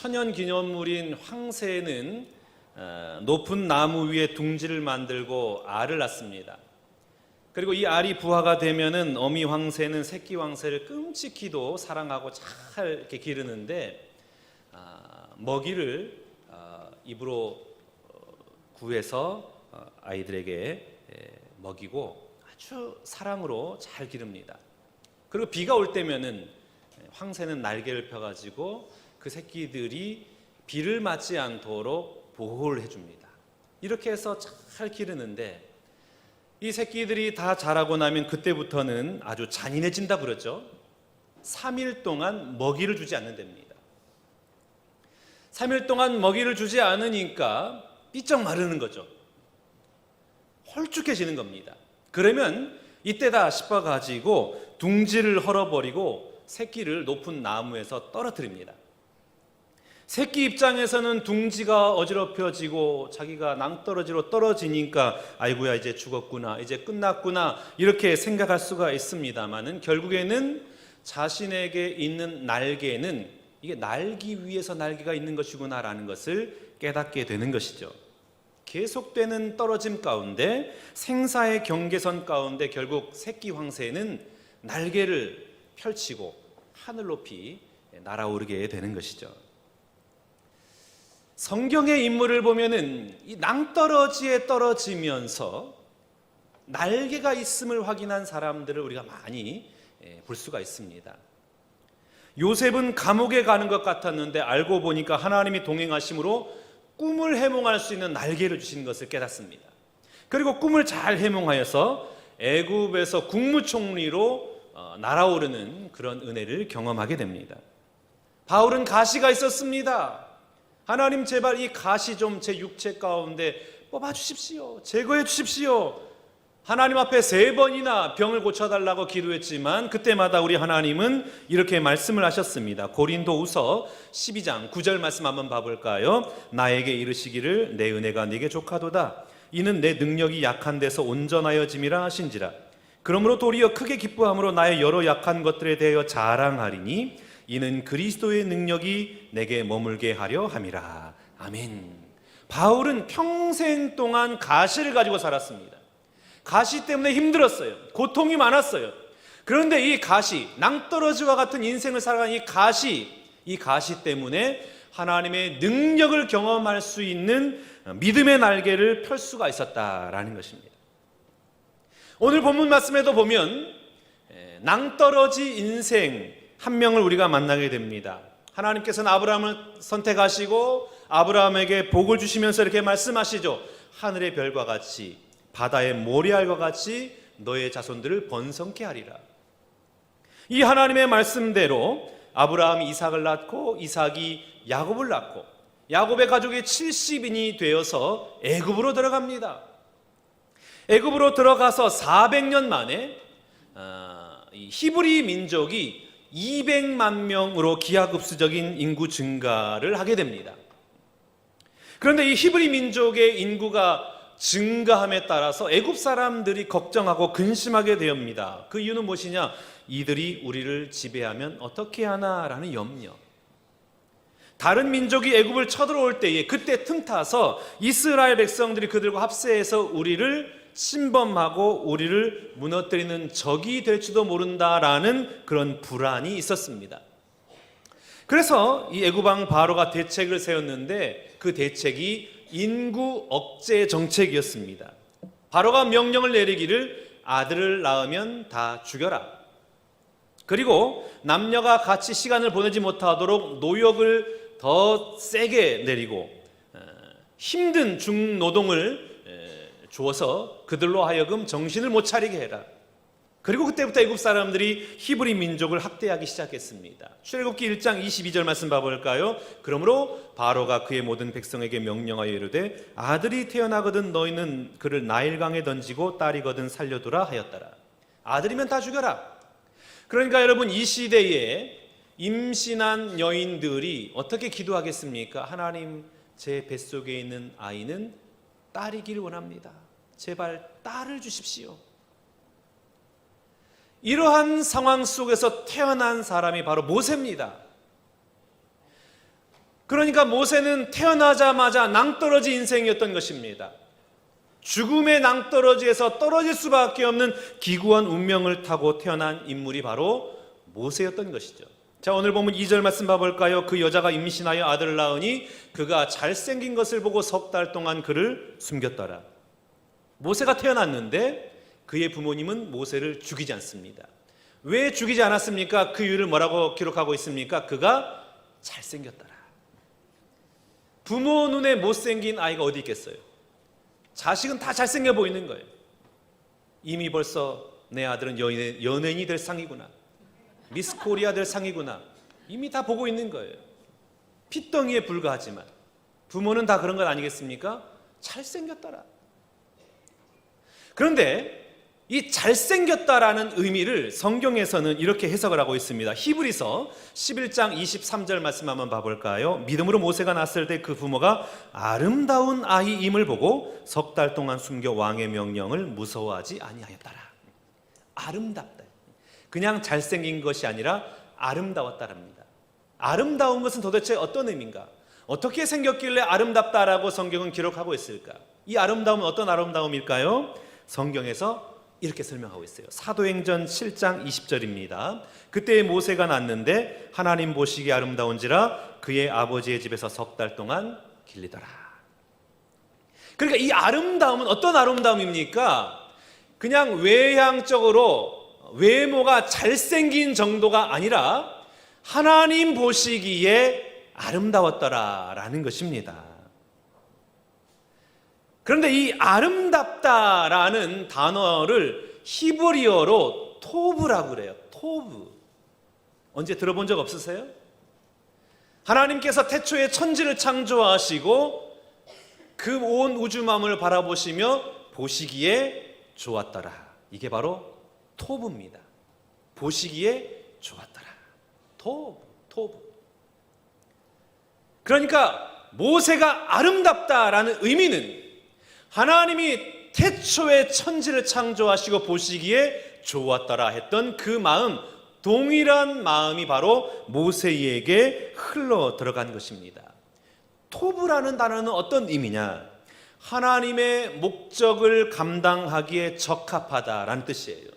천연기념물인 황새는 높은 나무 위에 둥지를 만들고 알을 낳습니다. 그리고 이 알이 부화가 되면은 어미 황새는 새끼 황새를 끔찍히도 사랑하고 잘 이렇게 기르는데 먹이를 입으로 구해서 아이들에게 먹이고 아주 사랑으로 잘 기릅니다. 그리고 비가 올 때면은 황새는 날개를 펴가지고 그 새끼들이 비를 맞지 않도록 보호를 해줍니다. 이렇게 해서 잘 기르는데 이 새끼들이 다 자라고 나면 그때부터는 아주 잔인해진다 그러죠. 3일 동안 먹이를 주지 않는답니다. 3일 동안 먹이를 주지 않으니까 삐쩍 마르는 거죠. 홀쭉해지는 겁니다. 그러면 이때다 싶어가지고 둥지를 헐어버리고 새끼를 높은 나무에서 떨어뜨립니다. 새끼 입장에서는 둥지가 어지럽혀지고 자기가 낭떠러지로 떨어지니까 아이고야 이제 죽었구나, 이제 끝났구나 이렇게 생각할 수가 있습니다만은 결국에는 자신에게 있는 날개는 이게 날기 위해서 날개가 있는 것이구나라는 것을 깨닫게 되는 것이죠. 계속되는 떨어짐 가운데 생사의 경계선 가운데 결국 새끼 황새는 날개를 펼치고 하늘 높이 날아오르게 되는 것이죠. 성경의 인물을 보면은 이 낭떠러지에 떨어지면서 날개가 있음을 확인한 사람들을 우리가 많이 볼 수가 있습니다. 요셉은 감옥에 가는 것 같았는데 알고 보니까 하나님이 동행하심으로 꿈을 해몽할 수 있는 날개를 주신 것을 깨닫습니다. 그리고 꿈을 잘 해몽하여서 애굽에서 국무총리로 날아오르는 그런 은혜를 경험하게 됩니다. 바울은 가시가 있었습니다. 하나님 제발 이 가시 좀 제 육체 가운데 뽑아 주십시오. 제거해 주십시오. 하나님 앞에 3번이나 병을 고쳐달라고 기도했지만 그때마다 우리 하나님은 이렇게 말씀을 하셨습니다. 고린도후서 12장 9절 말씀 한번 봐볼까요? 나에게 이르시기를 내 은혜가 네게 족하도다. 이는 내 능력이 약한 데서 온전하여짐이라 하신지라. 그러므로 도리어 크게 기뻐함으로 나의 여러 약한 것들에 대하여 자랑하리니 이는 그리스도의 능력이 내게 머물게 하려 함이라. 아멘. 바울은 평생 동안 가시를 가지고 살았습니다. 가시 때문에 힘들었어요. 고통이 많았어요. 그런데 이 가시, 낭떠러지와 같은 인생을 살아가는 이 가시 때문에 하나님의 능력을 경험할 수 있는 믿음의 날개를 펼 수가 있었다라는 것입니다. 오늘 본문 말씀에도 보면 낭떠러지 인생 한 명을 우리가 만나게 됩니다. 하나님께서는 아브라함을 선택하시고 아브라함에게 복을 주시면서 이렇게 말씀하시죠. 하늘의 별과 같이 바다의 모래알과 같이 너의 자손들을 번성케 하리라. 이 하나님의 말씀대로 아브라함이 이삭을 낳고 이삭이 야곱을 낳고 야곱의 가족이 70인이 되어서 애굽으로 들어갑니다. 애굽으로 들어가서 400년 만에 히브리 민족이 200만 명으로 기하급수적인 인구 증가를 하게 됩니다. 그런데 이 히브리 민족의 인구가 증가함에 따라서 애굽 사람들이 걱정하고 근심하게 됩니다. 그 이유는 무엇이냐? 이들이 우리를 지배하면 어떻게 하나라는 염려. 다른 민족이 애굽을 쳐들어올 때에 그때 틈타서 이스라엘 백성들이 그들과 합세해서 우리를 침범하고 우리를 무너뜨리는 적이 될지도 모른다라는 그런 불안이 있었습니다. 그래서 이 애굽왕 바로가 대책을 세웠는데 그 대책이 인구 억제 정책이었습니다. 바로가 명령을 내리기를 아들을 낳으면 다 죽여라. 그리고 남녀가 같이 시간을 보내지 못하도록 노역을 더 세게 내리고 힘든 중노동을 주어서 그들로 하여금 정신을 못 차리게 해라. 그리고 그때부터 애굽 사람들이 히브리 민족을 학대하기 시작했습니다. 출애굽기 1장 22절 말씀 봐볼까요? 그러므로 바로가 그의 모든 백성에게 명령하여 이르되 아들이 태어나거든 너희는 그를 나일강에 던지고 딸이거든 살려두라 하였더라. 아들이면 다 죽여라. 그러니까 여러분 이 시대에 임신한 여인들이 어떻게 기도하겠습니까? 하나님 제 뱃속에 있는 아이는 딸이길 원합니다. 제발 딸을 주십시오. 이러한 상황 속에서 태어난 사람이 바로 모세입니다. 그러니까 모세는 태어나자마자 낭떠러지 인생이었던 것입니다. 죽음의 낭떠러지에서 떨어질 수밖에 없는 기구한 운명을 타고 태어난 인물이 바로 모세였던 것이죠. 자, 오늘 보면 2절 말씀 봐볼까요? 그 여자가 임신하여 아들을 낳으니 그가 잘생긴 것을 보고 석 달 동안 그를 숨겼더라. 모세가 태어났는데 그의 부모님은 모세를 죽이지 않습니다. 왜 죽이지 않았습니까? 그 이유를 뭐라고 기록하고 있습니까? 그가 잘생겼더라. 부모 눈에 못생긴 아이가 어디 있겠어요? 자식은 다 잘생겨 보이는 거예요. 이미 벌써 내 아들은 연예인이 될 상이구나, 미스 코리아 될 상이구나, 이미 다 보고 있는 거예요. 핏덩이에 불과하지만 부모는 다 그런 것 아니겠습니까? 잘생겼더라. 그런데 이 잘생겼다라는 의미를 성경에서는 이렇게 해석을 하고 있습니다. 히브리서 11장 23절 말씀 한번 봐볼까요? 믿음으로 모세가 낳았을 때 그 부모가 아름다운 아이임을 보고 석 달 동안 숨겨 왕의 명령을 무서워하지 아니하였더라. 아름답다. 그냥 잘생긴 것이 아니라 아름다웠다랍니다. 아름다운 것은 도대체 어떤 의미인가? 어떻게 생겼길래 아름답다라고 성경은 기록하고 있을까? 이 아름다움은 어떤 아름다움일까요? 성경에서 이렇게 설명하고 있어요. 사도행전 7장 20절입니다. 그때 모세가 낳았는데 하나님 보시기에 아름다운지라 그의 아버지의 집에서 석 달 동안 길리더라. 그러니까 이 아름다움은 어떤 아름다움입니까? 그냥 외향적으로 외모가 잘생긴 정도가 아니라 하나님 보시기에 아름다웠더라라는 것입니다. 그런데 이 아름답다라는 단어를 히브리어로 토브라고 그래요. 토브. 언제 들어본 적 없으세요? 하나님께서 태초에 천지를 창조하시고 그 온 우주만을 바라보시며 보시기에 좋았더라. 이게 바로 토브입니다. 보시기에 좋았더라. 토브. 그러니까 모세가 아름답다라는 의미는 하나님이 태초에 천지를 창조하시고 보시기에 좋았더라 했던 그 마음, 동일한 마음이 바로 모세에게 흘러 들어간 것입니다. 토브라는 단어는 어떤 의미냐? 하나님의 목적을 감당하기에 적합하다라는 뜻이에요.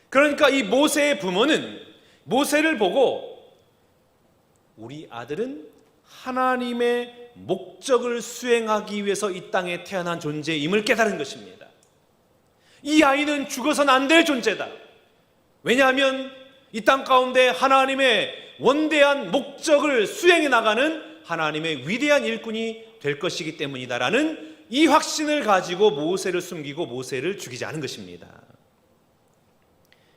그러니까 이 모세의 부모는 모세를 보고 우리 아들은 하나님의 목적을 수행하기 위해서 이 땅에 태어난 존재임을 깨달은 것입니다. 이 아이는 죽어서는 안 될 존재다. 왜냐하면 이 땅 가운데 하나님의 원대한 목적을 수행해 나가는 하나님의 위대한 일꾼이 될 것이기 때문이다라는 이 확신을 가지고 모세를 숨기고 모세를 죽이지 않은 것입니다.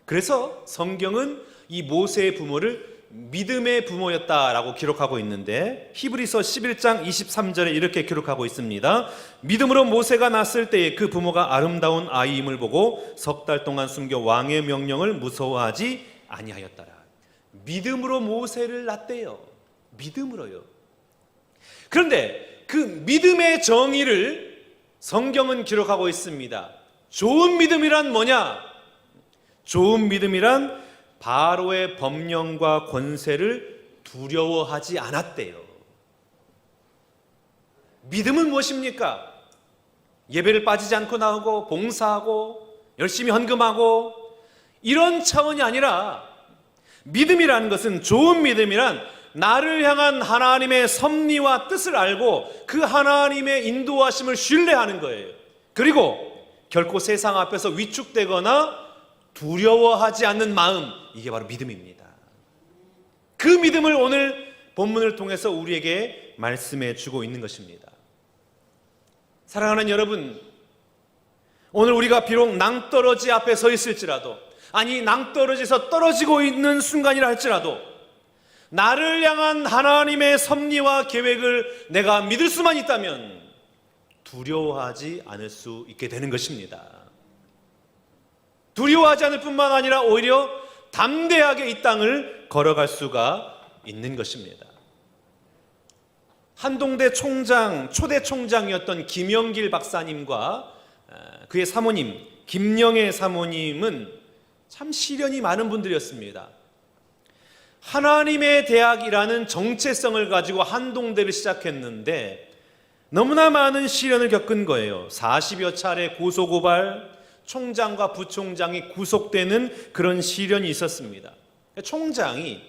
그래서 성경은 이 모세의 부모를 믿음의 부모였다라고 기록하고 있는데 히브리서 11장 23절에 이렇게 기록하고 있습니다. 믿음으로 모세가 낳았을 때에 그 부모가 아름다운 아이임을 보고 석 달 동안 숨겨 왕의 명령을 무서워하지 아니하였더라. 믿음으로 모세를 낳았대요. 믿음으로요. 그런데 그 믿음의 정의를 성경은 기록하고 있습니다. 좋은 믿음이란 뭐냐? 좋은 믿음이란 바로의 법령과 권세를 두려워하지 않았대요. 믿음은 무엇입니까? 예배를 빠지지 않고 나오고 봉사하고 열심히 헌금하고 이런 차원이 아니라 믿음이라는 것은, 좋은 믿음이란 나를 향한 하나님의 섭리와 뜻을 알고 그 하나님의 인도하심을 신뢰하는 거예요. 그리고 결코 세상 앞에서 위축되거나 두려워하지 않는 마음, 이게 바로 믿음입니다. 그 믿음을 오늘 본문을 통해서 우리에게 말씀해 주고 있는 것입니다. 사랑하는 여러분, 오늘 우리가 비록 낭떠러지 앞에 서 있을지라도, 아니 낭떠러지에서 떨어지고 있는 순간이라 할지라도 나를 향한 하나님의 섭리와 계획을 내가 믿을 수만 있다면 두려워하지 않을 수 있게 되는 것입니다. 두려워하지 않을 뿐만 아니라 오히려 담대하게 이 땅을 걸어갈 수가 있는 것입니다. 한동대 총장, 초대 총장이었던 김영길 박사님과 그의 사모님 김영애 사모님은 참 시련이 많은 분들이었습니다. 하나님의 대학이라는 정체성을 가지고 한동대를 시작했는데 너무나 많은 시련을 겪은 거예요. 40여 차례 고소고발, 총장과 부총장이 구속되는 그런 시련이 있었습니다. 총장이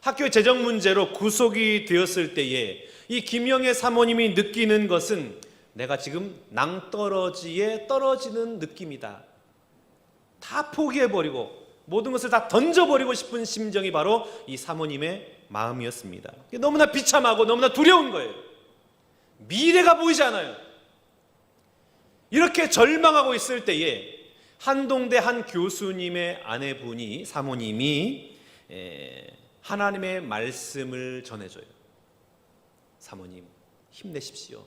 학교 재정 문제로 구속이 되었을 때에 이 김영애 사모님이 느끼는 것은 내가 지금 낭떠러지에 떨어지는 느낌이다. 다 포기해버리고 모든 것을 다 던져버리고 싶은 심정이 바로 이 사모님의 마음이었습니다. 너무나 비참하고 너무나 두려운 거예요. 미래가 보이지 않아요. 이렇게 절망하고 있을 때에 한동대 한 교수님의 아내분이, 사모님이 하나님의 말씀을 전해줘요. 사모님, 힘내십시오.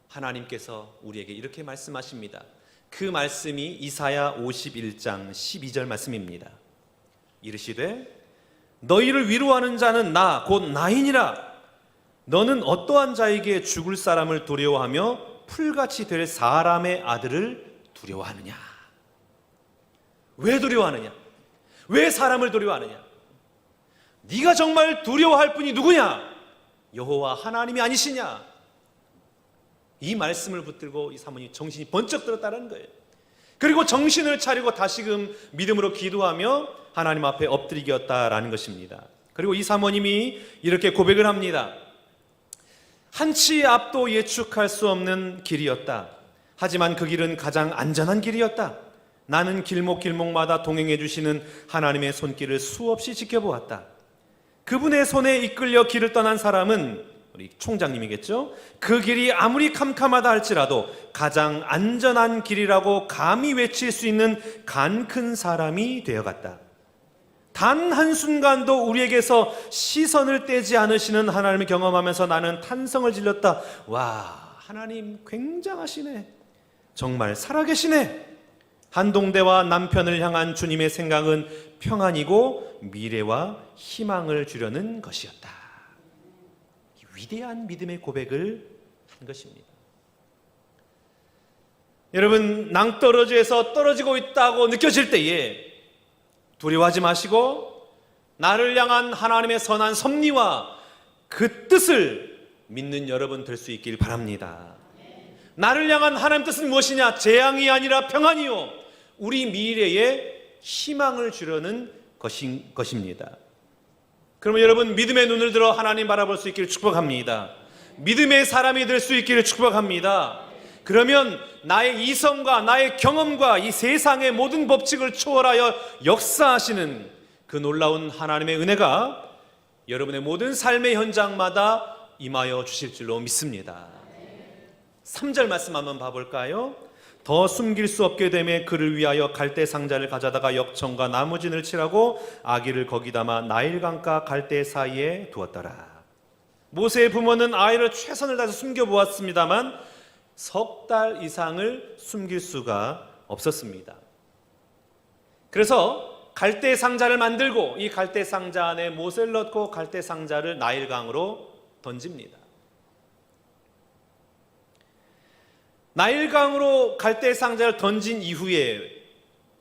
하나님께서 우리에게 이렇게 말씀하십니다. 그 말씀이 이사야 51장 12절 말씀입니다. 이르시되 너희를 위로하는 자는 나 곧 나이니라. 너는 어떠한 자에게 죽을 사람을 두려워하며 풀같이 될 사람의 아들을 두려워하느냐. 왜 두려워하느냐? 왜 사람을 두려워하느냐? 네가 정말 두려워할 분이 누구냐? 여호와 하나님이 아니시냐? 이 말씀을 붙들고 이 사모님이 정신이 번쩍 들었다는 거예요. 그리고 정신을 차리고 다시금 믿음으로 기도하며 하나님 앞에 엎드리겠다라는 것입니다. 그리고 이 사모님이 이렇게 고백을 합니다. 한치 앞도 예측할 수 없는 길이었다. 하지만 그 길은 가장 안전한 길이었다. 나는 길목길목마다 동행해 주시는 하나님의 손길을 수없이 지켜보았다. 그분의 손에 이끌려 길을 떠난 사람은 우리 총장님이겠죠? 그 길이 아무리 캄캄하다 할지라도 가장 안전한 길이라고 감히 외칠 수 있는 간 큰 사람이 되어갔다. 단 한순간도 우리에게서 시선을 떼지 않으시는 하나님을 경험하면서 나는 탄성을 질렀다. 와, 하나님 굉장하시네. 정말 살아계시네. 한동대와 남편을 향한 주님의 생각은 평안이고 미래와 희망을 주려는 것이었다. 위대한 믿음의 고백을 한 것입니다. 여러분, 낭떠러지에서 떨어지고 있다고 느껴질 때에 두려워하지 마시고 나를 향한 하나님의 선한 섭리와 그 뜻을 믿는 여러분 될 수 있길 바랍니다. 나를 향한 하나님 뜻은 무엇이냐? 재앙이 아니라 평안이요 우리 미래에 희망을 주려는 것입니다. 그러면 여러분, 믿음의 눈을 들어 하나님 바라볼 수 있기를 축복합니다. 믿음의 사람이 될 수 있기를 축복합니다. 그러면 나의 이성과 나의 경험과 이 세상의 모든 법칙을 초월하여 역사하시는 그 놀라운 하나님의 은혜가 여러분의 모든 삶의 현장마다 임하여 주실 줄로 믿습니다. 3절 말씀 한번 봐볼까요? 더 숨길 수 없게 되매 그를 위하여 갈대 상자를 가져다가 역청과 나무진을 칠하고 아기를 거기 담아 나일강가 갈대 사이에 두었더라. 모세의 부모는 아이를 최선을 다해서 숨겨보았습니다만 석 달 이상을 숨길 수가 없었습니다. 그래서 갈대 상자를 만들고 이 갈대 상자 안에 모세를 넣고 갈대 상자를 나일강으로 던집니다. 나일강으로 갈대 상자를 던진 이후에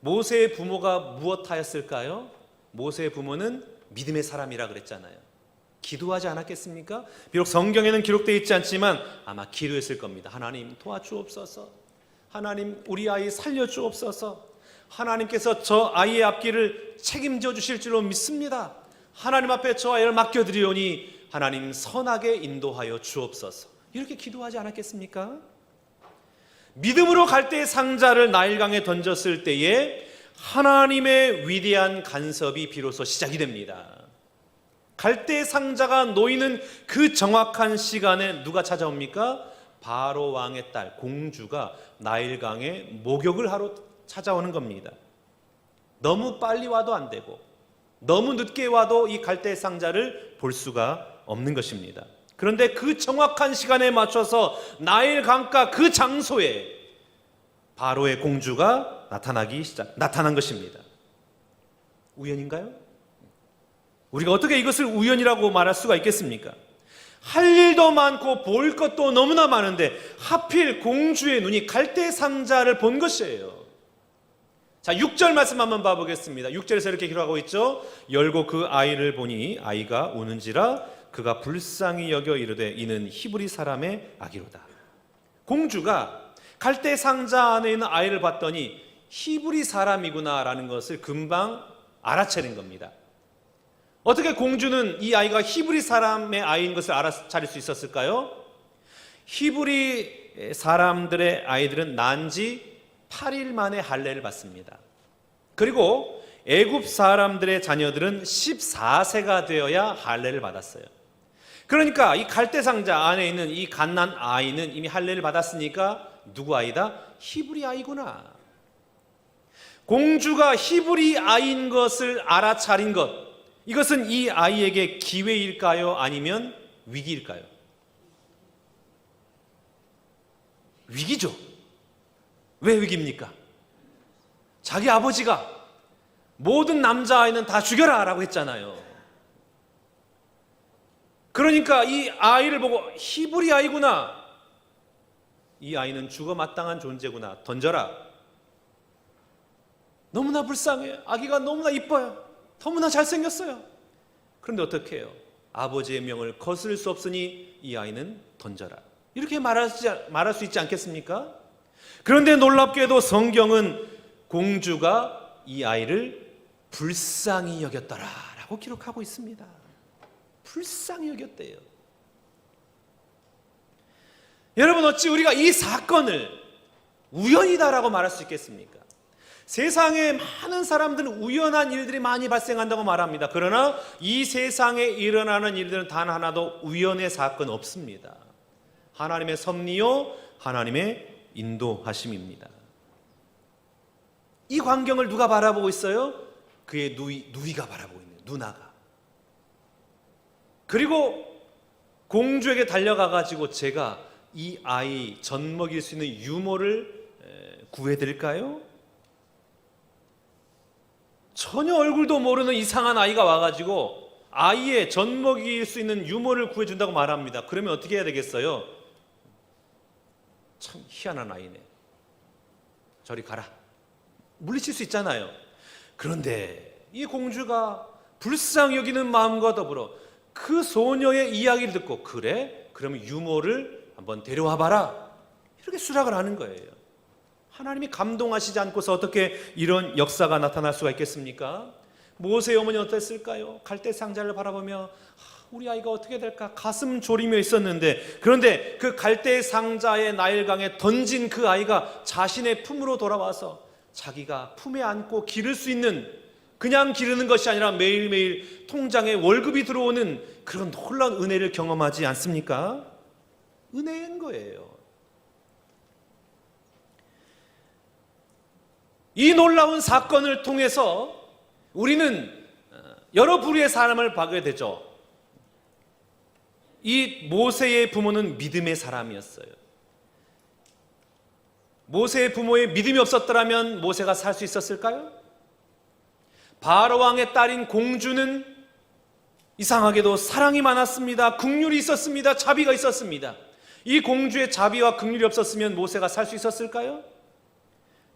모세의 부모가 무엇하였을까요? 모세의 부모는 믿음의 사람이라 그랬잖아요. 기도하지 않았겠습니까? 비록 성경에는 기록되어 있지 않지만 아마 기도했을 겁니다. 하나님 도와주옵소서. 하나님 우리 아이 살려주옵소서. 하나님께서 저 아이의 앞길을 책임져 주실 줄로 믿습니다. 하나님 앞에 저 아이를 맡겨드리오니 하나님 선하게 인도하여 주옵소서. 이렇게 기도하지 않았겠습니까? 믿음으로 갈대의 상자를 나일강에 던졌을 때에 하나님의 위대한 간섭이 비로소 시작이 됩니다. 갈대 상자가 놓이는 그 정확한 시간에 누가 찾아옵니까? 바로 왕의 딸 공주가 나일강에 목욕을 하러 찾아오는 겁니다. 너무 빨리 와도 안 되고 너무 늦게 와도 이 갈대 상자를 볼 수가 없는 것입니다. 그런데 그 정확한 시간에 맞춰서 나일강가 그 장소에 바로의 공주가 나타난 것입니다. 우연인가요? 우리가 어떻게 이것을 우연이라고 말할 수가 있겠습니까? 할 일도 많고 볼 것도 너무나 많은데 하필 공주의 눈이 갈대 상자를 본 것이에요. 자, 6절 말씀 한번 봐보겠습니다. 6절에서 이렇게 기록하고 있죠. 열고 그 아이를 보니 아이가 우는지라 그가 불쌍히 여겨 이르되 이는 히브리 사람의 아기로다. 공주가 갈대 상자 안에 있는 아이를 봤더니 히브리 사람이구나라는 것을 금방 알아차린 겁니다. 어떻게 공주는 이 아이가 히브리 사람의 아이인 것을 알아차릴 수 있었을까요? 히브리 사람들의 아이들은 난 지 8일 만에 할례를 받습니다. 그리고 애굽 사람들의 자녀들은 14세가 되어야 할례를 받았어요. 그러니까 이 갈대 상자 안에 있는 이 갓난 아이는 이미 할례를 받았으니까 누구 아이다? 히브리 아이구나. 공주가 히브리 아이인 것을 알아차린 것, 이것은 이 아이에게 기회일까요? 아니면 위기일까요? 위기죠. 왜 위기입니까? 자기 아버지가 모든 남자아이는 다 죽여라 라고 했잖아요. 그러니까 이 아이를 보고 히브리 아이구나, 이 아이는 죽어 마땅한 존재구나, 던져라. 너무나 불쌍해요. 아기가 너무나 이뻐요. 너무나 잘생겼어요. 그런데 어떻게 해요? 아버지의 명을 거스를 수 없으니 이 아이는 던져라, 이렇게 말할 수 있지 않겠습니까? 그런데 놀랍게도 성경은 공주가 이 아이를 불쌍히 여겼더라 라고 기록하고 있습니다. 불쌍히 여겼대요. 여러분, 어찌 우리가 이 사건을 우연이다라고 말할 수 있겠습니까? 세상에 많은 사람들은 우연한 일들이 많이 발생한다고 말합니다. 그러나 이 세상에 일어나는 일들은 단 하나도 우연의 사건 없습니다. 하나님의 섭리요, 하나님의 인도하심입니다. 이 광경을 누가 바라보고 있어요? 그의 누이가 바라보고 있는, 누나가. 그리고 공주에게 달려가가지고 제가 이 아이 젖먹일 수 있는 유모를 구해드릴까요? 전혀 얼굴도 모르는 이상한 아이가 와가지고 아이의 젖먹일 수 있는 유모를 구해준다고 말합니다. 그러면 어떻게 해야 되겠어요? 참 희한한 아이네, 저리 가라, 물리칠 수 있잖아요. 그런데 이 공주가 불쌍히 여기는 마음과 더불어 그 소녀의 이야기를 듣고, 그래? 그러면 유모를 한번 데려와 봐라, 이렇게 수락을 하는 거예요. 하나님이 감동하시지 않고서 어떻게 이런 역사가 나타날 수가 있겠습니까? 모세의 어머니는 어땠을까요? 갈대 상자를 바라보며 우리 아이가 어떻게 될까 가슴 졸이며 있었는데, 그런데 그 갈대 상자의 나일강에 던진 그 아이가 자신의 품으로 돌아와서 자기가 품에 안고 기를 수 있는, 그냥 기르는 것이 아니라 매일매일 통장에 월급이 들어오는 그런 놀라운 은혜를 경험하지 않습니까? 은혜인 거예요. 이 놀라운 사건을 통해서 우리는 여러 부류의 사람을 보게 되죠. 이 모세의 부모는 믿음의 사람이었어요. 모세의 부모의 믿음이 없었더라면 모세가 살 수 있었을까요? 바로 왕의 딸인 공주는 이상하게도 사랑이 많았습니다. 긍휼이 있었습니다. 자비가 있었습니다. 이 공주의 자비와 긍휼이 없었으면 모세가 살 수 있었을까요?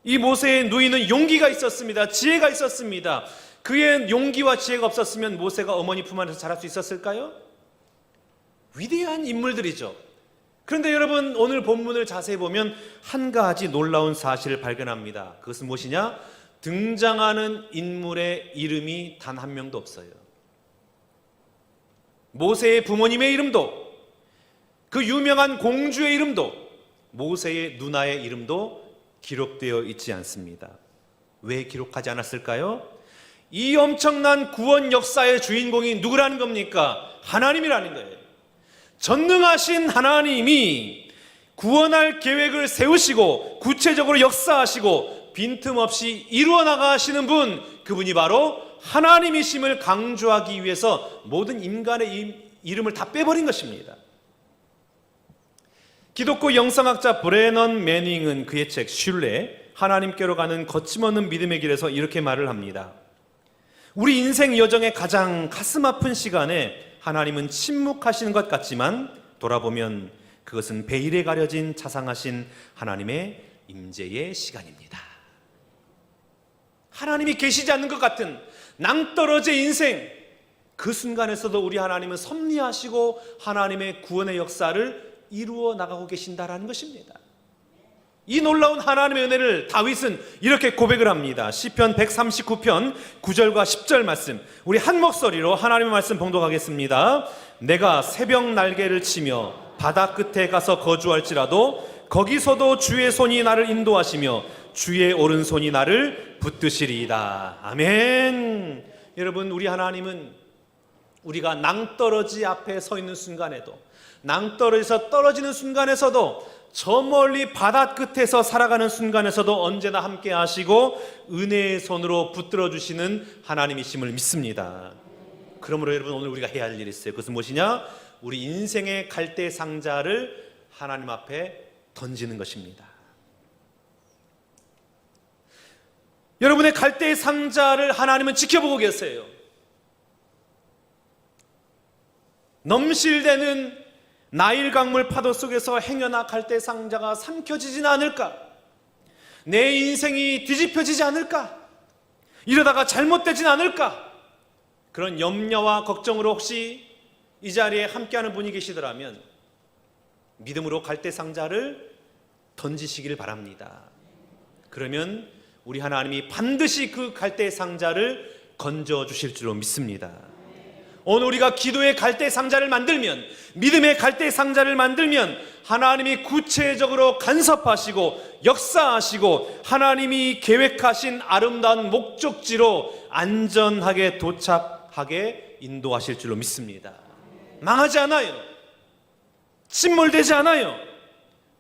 이 모세의 누이는 용기가 있었습니다. 지혜가 있었습니다. 그의 용기와 지혜가 없었으면 모세가 어머니 품 안에서 자랄 수 있었을까요? 위대한 인물들이죠. 그런데 여러분, 오늘 본문을 자세히 보면 한 가지 놀라운 사실을 발견합니다. 그것은 무엇이냐? 등장하는 인물의 이름이 단 한 명도 없어요. 모세의 부모님의 이름도, 그 유명한 공주의 이름도, 모세의 누나의 이름도 기록되어 있지 않습니다. 왜 기록하지 않았을까요? 이 엄청난 구원 역사의 주인공이 누구라는 겁니까? 하나님이라는 거예요. 전능하신 하나님이 구원할 계획을 세우시고 구체적으로 역사하시고 빈틈없이 이루어 나가시는 분, 그분이 바로 하나님이심을 강조하기 위해서 모든 인간의 이름을 다 빼버린 것입니다. 기독교 영성학자 브레넌 매닝은 그의 책 슐레, 하나님께로 가는 거침없는 믿음의 길에서 이렇게 말을 합니다. 우리 인생 여정의 가장 가슴 아픈 시간에 하나님은 침묵하시는 것 같지만 돌아보면 그것은 베일에 가려진 자상하신 하나님의 임재의 시간입니다. 하나님이 계시지 않는 것 같은 낭떠러지의 인생, 그 순간에서도 우리 하나님은 섭리하시고 하나님의 구원의 역사를 이루어 나가고 계신다라는 것입니다. 이 놀라운 하나님의 은혜를 다윗은 이렇게 고백을 합니다. 시편 139편 9절과 10절 말씀, 우리 한 목소리로 하나님의 말씀 봉독하겠습니다. 내가 새벽 날개를 치며 바다 끝에 가서 거주할지라도 거기서도 주의 손이 나를 인도하시며 주의 오른손이 나를 붙드시리이다. 아멘. 여러분, 우리 하나님은 우리가 낭떠러지 앞에 서 있는 순간에도, 낭떠러지에서 떨어지는 순간에서도, 저 멀리 바다 끝에서 살아가는 순간에서도 언제나 함께 하시고 은혜의 손으로 붙들어 주시는 하나님이심을 믿습니다. 그러므로 여러분, 오늘 우리가 해야 할 일이 있어요. 그것은 무엇이냐? 우리 인생의 갈대 상자를 하나님 앞에 던지는 것입니다. 여러분의 갈대 상자를 하나님은 지켜보고 계세요. 넘실대는 나일 강물 파도 속에서 행여나 갈대 상자가 삼켜지진 않을까? 내 인생이 뒤집혀지지 않을까? 이러다가 잘못되진 않을까? 그런 염려와 걱정으로 혹시 이 자리에 함께하는 분이 계시더라면 믿음으로 갈대 상자를 던지시길 바랍니다. 그러면 우리 하나님이 반드시 그 갈대 상자를 건져 주실 줄로 믿습니다. 오늘 우리가 기도의 갈대 상자를 만들면, 믿음의 갈대 상자를 만들면 하나님이 구체적으로 간섭하시고 역사하시고 하나님이 계획하신 아름다운 목적지로 안전하게 도착하게 인도하실 줄로 믿습니다. 망하지 않아요. 침몰되지 않아요.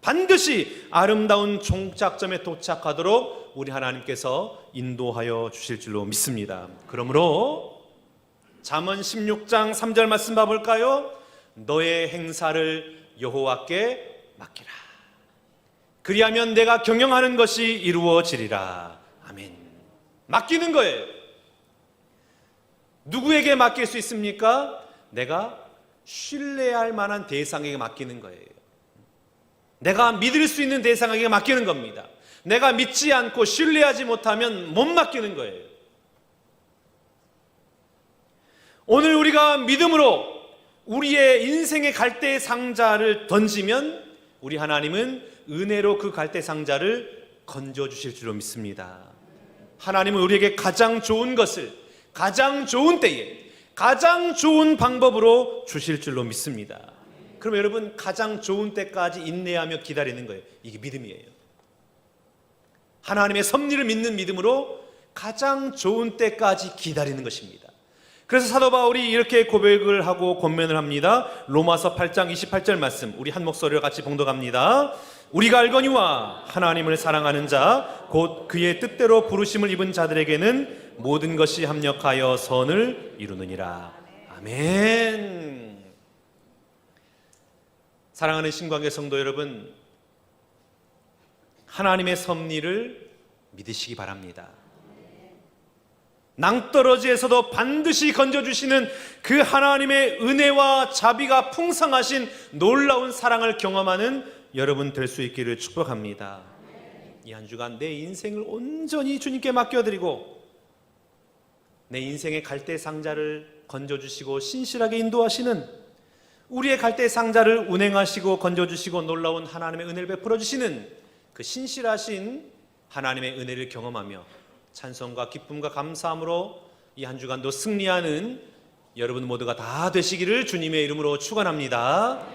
반드시 아름다운 종착점에 도착하도록 우리 하나님께서 인도하여 주실 줄로 믿습니다. 그러므로 잠언 16장 3절 말씀 봐볼까요? 너의 행사를 여호와께 맡기라. 그리하면 내가 경영하는 것이 이루어지리라. 아멘. 맡기는 거예요. 누구에게 맡길 수 있습니까? 내가 신뢰할 만한 대상에게 맡기는 거예요. 내가 믿을 수 있는 대상에게 맡기는 겁니다. 내가 믿지 않고 신뢰하지 못하면 못 맡기는 거예요. 오늘 우리가 믿음으로 우리의 인생의 갈대 상자를 던지면 우리 하나님은 은혜로 그 갈대 상자를 건져주실 줄로 믿습니다. 하나님은 우리에게 가장 좋은 것을 가장 좋은 때에 가장 좋은 방법으로 주실 줄로 믿습니다. 그럼 여러분, 가장 좋은 때까지 인내하며 기다리는 거예요. 이게 믿음이에요. 하나님의 섭리를 믿는 믿음으로 가장 좋은 때까지 기다리는 것입니다. 그래서 사도 바울이 이렇게 고백을 하고 권면을 합니다. 로마서 8장 28절 말씀, 우리 한 목소리로 같이 봉독합니다. 우리가 알거니와 하나님을 사랑하는 자 곧 그의 뜻대로 부르심을 입은 자들에게는 모든 것이 합력하여 선을 이루느니라. 아멘. 사랑하는 신광의 성도 여러분, 하나님의 섭리를 믿으시기 바랍니다. 낭떠러지에서도 반드시 건져주시는 그 하나님의 은혜와 자비가 풍성하신 놀라운 사랑을 경험하는 여러분 될 수 있기를 축복합니다. 이 한 주간 내 인생을 온전히 주님께 맡겨드리고 내 인생의 갈대 상자를 건져주시고 신실하게 인도하시는, 우리의 갈대 상자를 운행하시고 건져주시고 놀라운 하나님의 은혜를 베풀어 주시는 그 신실하신 하나님의 은혜를 경험하며 찬송과 기쁨과 감사함으로 이 한 주간도 승리하는 여러분 모두가 다 되시기를 주님의 이름으로 축원합니다.